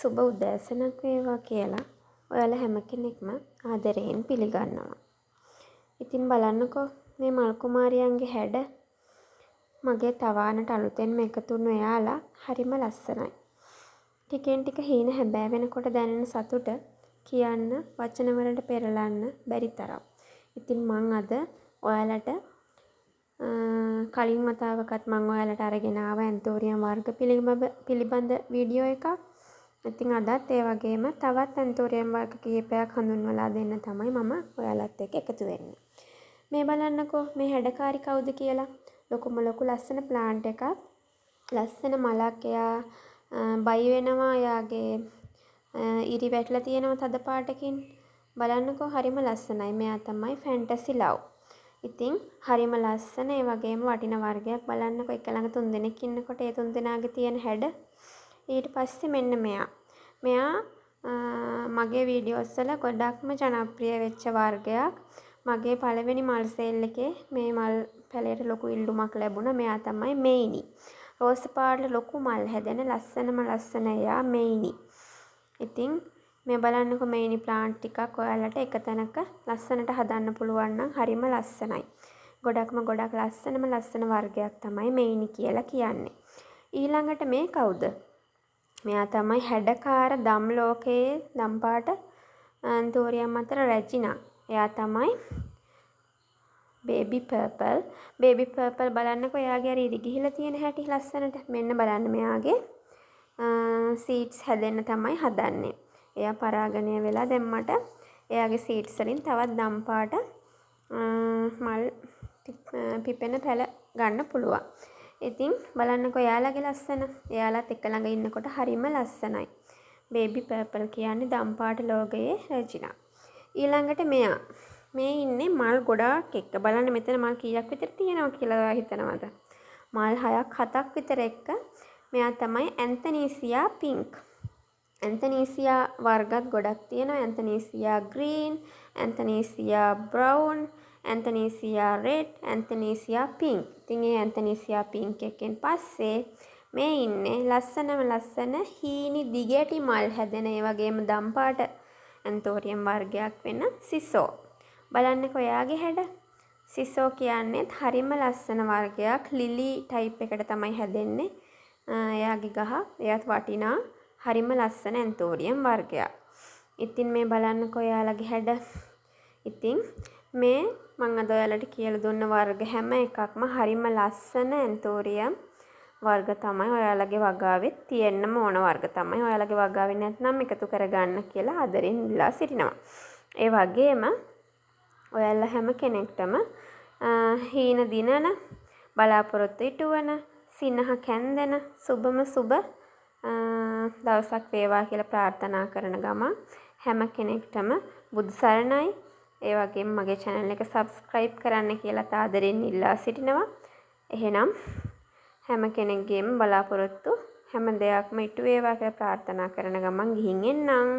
සුබ උදෑසනක් වේවා කියලා ඔයාලා හැම කෙනෙක්ම ආදරයෙන් පිළිගන්නවා. ඉතින් බලන්නකෝ මේ මල් කුමාරියන්ගේ හැඩ මගේ තවානට අලුතෙන්ම එකතු වුණු එයාලා හරිම ලස්සනයි. ටිකෙන් ටික හීන හැබෑ වෙනකොට දැනෙන සතුට කියන්න වචන වලට පෙරලන්න බැරි තරම්. ඉතින් මං අද ඔයාලට කලින් වතාවකත් මං ඔයාලට අරගෙන ආවා ඇන්තෝරියම් වර්ග පිළිබඳ වීඩියෝ එකක්. ඉතින් අදත් ඒ වගේම තවත් ඇන්තෝරියම් වර්ග කීපයක් හඳුන්වලා දෙන්න තමයි මම ඔයාලත් එක්ක එකතු වෙන්නේ. මේ බලන්නකෝ මේ හැඩකාරි කවුද කියලා. ලොකුම ලොකු ලස්සන ප්ලාන්ට් එකක්. ලස්සන මලක් එයා බයි වෙනවා. එයාගේ ඉරි වැටලා තියෙනවා තද පාටකින්. බලන්නකෝ හරිම ලස්සනයි. මෙයා තමයි ෆැන්ටසි ලව්. ඉතින් හරිම ලස්සන ඒ වගේම වටින වර්ගයක්. බලන්නකෝ එක ළඟ 3 දෙනෙක් ඉන්නකොට ඒ 3 දෙනාගේ තියෙන හැඩ. ඊට පස්සේ මෙන්න මෙයා මගේ වීඩියෝස් වල ගොඩක්ම ජනප්‍රිය වෙච්ච වර්ගයක්. මගේ පළවෙනි මල් සේල් එකේ මේ මල් පැලයට ලොකු ඉල්ලුමක් ලැබුණා. මෙයා තමයි මෙයිනි. රෝස පාට ලොකු මල් හැදෙන ලස්සන එයා මෙයිනි. ඉතින් මේ බලන්නකො මෙයිනි ප්ලාන්ට් ටිකක් ඔයාලට එක තැනක ලස්සනට හදන්න පුළුවන් නම් හරිම ලස්සනයි. ගොඩක් ලස්සන වර්ගයක් තමයි මෙයිනි කියලා කියන්නේ. ඊළඟට මේ කවුද? මෙයා තමයි හැඩකාර දම් ලෝකයේ දම්පාට ඇන්තෝරියම් අතර රැජිනා. එයා තමයි බේබි පර්පල්. බේබි පර්පල් බලන්නකෝ එයාගේ අර ඉරි ගිහිලා තියෙන හැටි ලස්සනට. මෙන්න බලන්න මෙයාගේ සීඩ්ස් හැදෙන්න තමයි හදන්නේ. එයා පරාගණය වෙලා දැම්මට එයාගේ සීඩ්ස් වලින් තවත් දම්පාට මල් පිපෙන පැල ගන්න පුළුවන්. ඉතින් බලන්නකෝ එයාලගේ ලස්සන. එයාලත් එක ළඟ ඉන්නකොට හරිම ලස්සනයි. බේබි පර්පල් කියන්නේ දම්පාට ලෝගයේ රැජිනා. ඊළඟට මෙයා මේ ඉන්නේ මල් ගොඩාක් එක්ක. බලන්න මෙතන මල් කීයක් විතර තියෙනවා කියලා හිතනවද? මල් 6ක් 7ක් විතර එක්ක. මෙයා තමයි ඇන්තනීසියා පින්ක්. ඇන්තනීසියා වර්ගත් ගොඩක් තියෙනවා. ඇන්තනීසියා ග්‍රීන්, ඇන්තනීසියා බ්‍රවුන්, ඇන්තනීසියා රෙඩ්, ඇන්තනීසියා පින්ක්. ඉතින් මේ ඇන්තනීසියා පින්ක් එකෙන් පස්සේ මේ ඉන්නේ ලස්සන හීනි දිගටි මල් හැදෙන ඒ වගේම දම්පාට ඇන්තෝරියම් වර්ගයක් වෙන සිසෝ. බලන්නකෝ එයාගේ හැඩ. සිසෝ කියන්නේ හරිම ලස්සන වර්ගයක්. ලිලි ටයිප් එකට තමයි හැදෙන්නේ. එයාගේ ගහ එයාත් වටිනා හරිම ලස්සන ඇන්තෝරියම් වර්ගයක්. ඉතින් මේ බලන්නකෝ එයාලගේ හැඩ. ඉතින් මේ මම අද ඔයාලට කියලා දුන්න වර්ග හැම එකක්ම හරිම ලස්සන ඇන්තෝරියම් වර්ග තමයි. ඔයාලගේ වගාවෙත් තියෙන්නම ඕන වර්ග තමයි. ඔයාලගේ වගාවේ නැත්නම් එකතු කරගන්න කියලා ආදරෙන් ඉල්ලා සිටිනවා. ඒ වගේම ඔයාලා හැම කෙනෙක්ටම හීන දිනන බලාපොරොත්තු ඉටුවන සිනහ කැන්දෙන සුබම සුබ දවසක් වේවා කියලා ප්‍රාර්ථනා කරන ගමන් හැම කෙනෙක්ටම බුදු සරණයි. ඒ වගේම මගේ channel එක subscribe කරන්න කියලා ආදරෙන් ඉල්ලා සිටිනවා. එහෙනම් හැම කෙනෙක්ගේම බලාපොරොත්තු හැම දෙයක්ම ඉටු වේවා කියලා ප්‍රාර්ථනා කරන ගමන් ගිහින් එන්නම්.